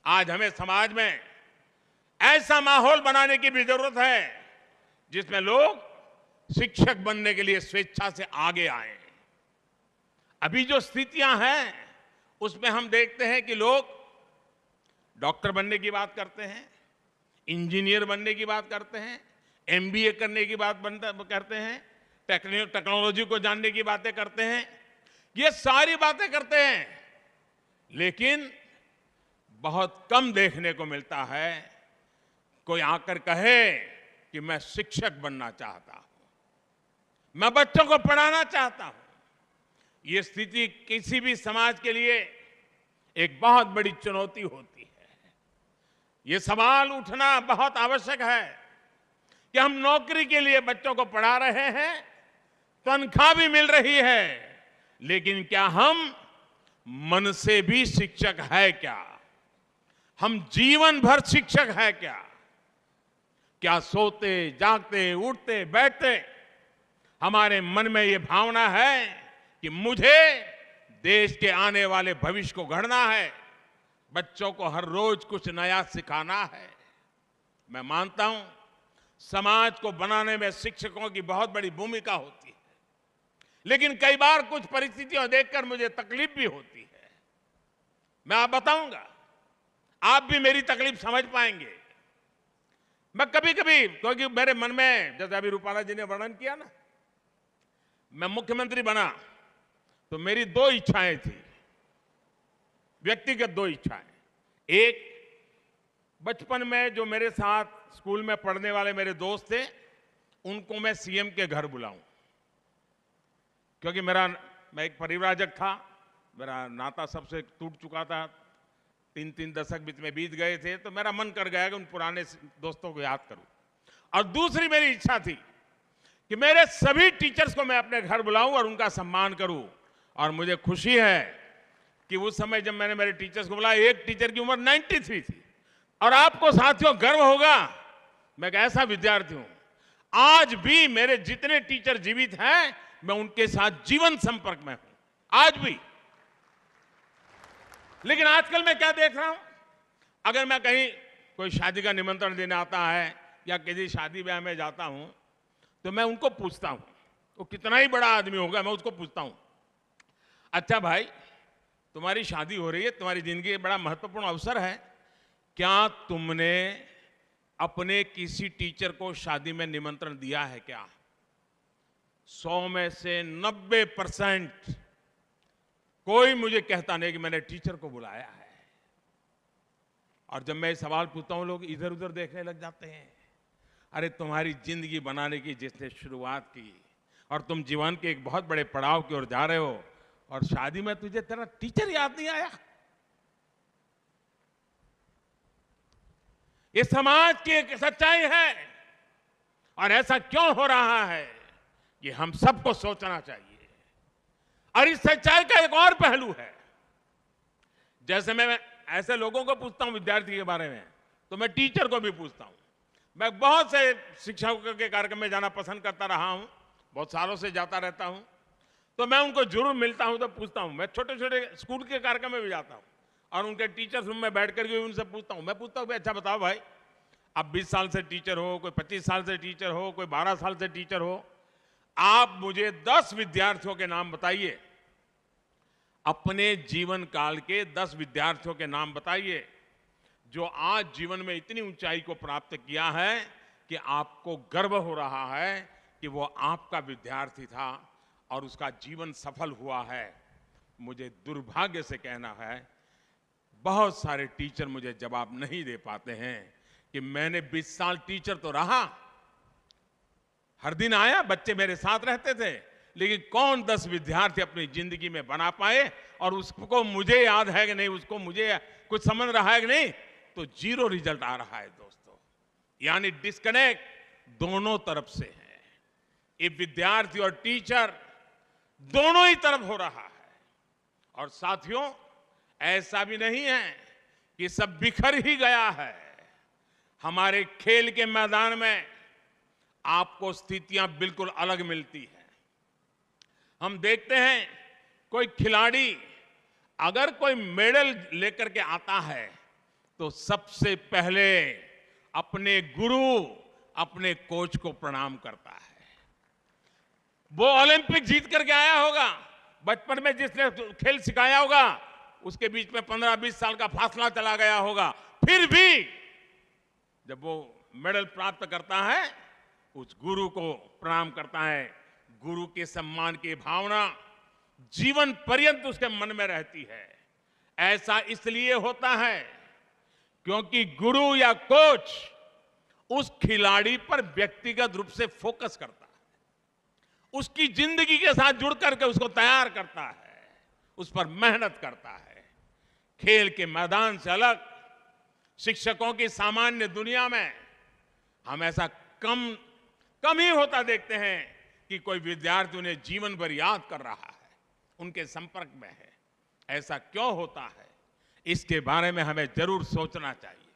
आज हमें समाज में ऐसा माहौल बनाने की भी जरूरत है जिसमें लोग शिक्षक बनने के लिए स्वेच्छा से आगे आए। अभी जो स्थितियां हैं उसमें हम देखते हैं कि लोग डॉक्टर बनने की बात करते हैं, इंजीनियर बनने की बात करते हैं, एमबीए करने की बात करते हैं, टेक्नोलॉजी को जानने की बातें करते हैं। ये सारी बातें करते हैं, लेकिन बहुत कम देखने को मिलता है कोई आकर कहे कि मैं शिक्षक बनना चाहता हूं, मैं बच्चों को पढ़ाना चाहता हूं। ये स्थिति किसी भी समाज के लिए एक बहुत बड़ी चुनौती होती है। ये सवाल उठना बहुत आवश्यक है कि हम नौकरी के लिए बच्चों को पढ़ा रहे हैं, तनख्वाह भी मिल रही है, लेकिन क्या हम मन से भी शिक्षक है क्या? हम जीवन भर शिक्षक है क्या? क्या सोते जागते उठते बैठते हमारे मन में ये भावना है कि मुझे देश के आने वाले भविष्य को गढ़ना है, बच्चों को हर रोज कुछ नया सिखाना है? मैं मानता हूं समाज को बनाने में शिक्षकों की बहुत बड़ी भूमिका होती है, लेकिन कई बार कुछ परिस्थितियां देखकर मुझे तकलीफ भी होती है। मैं आप बताऊंगा, आप भी मेरी तकलीफ समझ पाएंगे। मैं कभी कभी, क्योंकि मेरे मन में, जैसे अभी रूपाला जी ने वर्णन किया ना, मैं मुख्यमंत्री बना तो मेरी दो इच्छाएं थी, व्यक्तिगत दो इच्छाएं। एक, बचपन में जो मेरे साथ स्कूल में पढ़ने वाले मेरे दोस्त थे उनको मैं सीएम के घर बुलाऊं, क्योंकि मैं एक परिव्राजक था, मेरा नाता सबसे टूट चुका था, 3-3 दशक बीच में बीत गए थे, तो मेरा मन कर गया कि उन पुराने दोस्तों को याद करूं। और दूसरी मेरी इच्छा थी कि मेरे सभी टीचर्स को मैं अपने घर बुलाऊं और उनका सम्मान करूं। और मुझे खुशी है कि उस समय जब मैंने मेरे टीचर्स को बुलाया, एक टीचर की उम्र 93 थी। और आपको साथियों गर्व होगा, मैं एक ऐसा विद्यार्थी हूं, आज भी मेरे जितने टीचर जीवित हैं मैं उनके साथ जीवन संपर्क में हूं, आज भी। लेकिन आजकल मैं क्या देख रहा हूं, अगर मैं कहीं कोई शादी का निमंत्रण देने आता है या किसी शादी ब्याह में जाता हूं तो मैं उनको पूछता हूं, वो कितना ही बड़ा आदमी होगा, मैं उसको पूछता हूं, अच्छा भाई तुम्हारी शादी हो रही है, तुम्हारी जिंदगी बड़ा महत्वपूर्ण अवसर है, क्या तुमने अपने किसी टीचर को शादी में निमंत्रण दिया है क्या? 100 में से 90% कोई मुझे कहता नहीं कि मैंने टीचर को बुलाया है। और जब मैं सवाल पूछता हूं, लोग इधर उधर देखने लग जाते हैं। अरे तुम्हारी जिंदगी बनाने की जिसने शुरुआत की और तुम जीवन के एक बहुत बड़े पड़ाव की ओर जा रहे हो, और शादी में तुझे तेरा टीचर याद नहीं आया? ये समाज की एक सच्चाई है, और ऐसा क्यों हो रहा है ये हम सबको सोचना चाहिए। और इस सच्चाई का एक और पहलू है, जैसे मैं ऐसे लोगों को पूछता हूं विद्यार्थी के बारे में, तो मैं टीचर को भी पूछता हूं। मैं बहुत से शिक्षकों के कार्यक्रम में जाना पसंद करता रहा हूं, बहुत सालों से जाता रहता हूं, तो मैं उनको जरूर मिलता हूं तो पूछता हूं। मैं छोटे छोटे स्कूल के कार्यक्रम में भी जाता हूं और उनके टीचर्स रूम में बैठ करके उनसे पूछता हूं। मैं पूछता हूं, अच्छा बताओ भाई, आप 20 साल से टीचर हो, कोई 25 साल से टीचर हो, कोई 12 साल से टीचर हो, आप मुझे 10 विद्यार्थियों के नाम बताइए, अपने जीवन काल के 10 विद्यार्थियों के नाम बताइए जो आज जीवन में इतनी ऊंचाई को प्राप्त किया है कि आपको गर्व हो रहा है कि वो आपका विद्यार्थी था और उसका जीवन सफल हुआ है। मुझे दुर्भाग्य से कहना है, बहुत सारे टीचर मुझे जवाब नहीं दे पाते हैं कि मैंने 20 साल टीचर तो रहा, हर दिन आया, बच्चे मेरे साथ रहते थे, लेकिन कौन 10 विद्यार्थी अपनी जिंदगी में बना पाए और उसको मुझे याद है कि नहीं, उसको मुझे कुछ समझ रहा है कि नहीं, तो 0 रिजल्ट आ रहा है दोस्तों। यानी डिस्कनेक्ट दोनों तरफ से है, ये विद्यार्थी और टीचर दोनों ही तरफ हो रहा है। और साथियों, ऐसा भी नहीं है कि सब बिखर ही गया है। हमारे खेल के मैदान में आपको स्थितियां बिल्कुल अलग मिलती हैं। हम देखते हैं कोई खिलाड़ी अगर कोई मेडल लेकर के आता है तो सबसे पहले अपने गुरु, अपने कोच को प्रणाम करता है। वो ओलंपिक जीत करके आया होगा, बचपन में जिसने खेल सिखाया होगा, उसके बीच में 15-20 साल का फासला चला गया होगा, फिर भी जब वो मेडल प्राप्त करता है, उस गुरु को प्रणाम करता है। गुरु के सम्मान की भावना जीवन पर्यंत उसके मन में रहती है। ऐसा इसलिए होता है क्योंकि गुरु या कोच उस खिलाड़ी पर व्यक्तिगत रूप से फोकस करता है, उसकी जिंदगी के साथ जुड़ करके उसको तैयार करता है, उस पर मेहनत करता है। खेल के मैदान से अलग शिक्षकों की सामान्य दुनिया में हम ऐसा कम ही होता देखते हैं कि कोई विद्यार्थी उन्हें जीवन भर याद कर रहा है, उनके संपर्क में है। ऐसा क्यों होता है, इसके बारे में हमें जरूर सोचना चाहिए।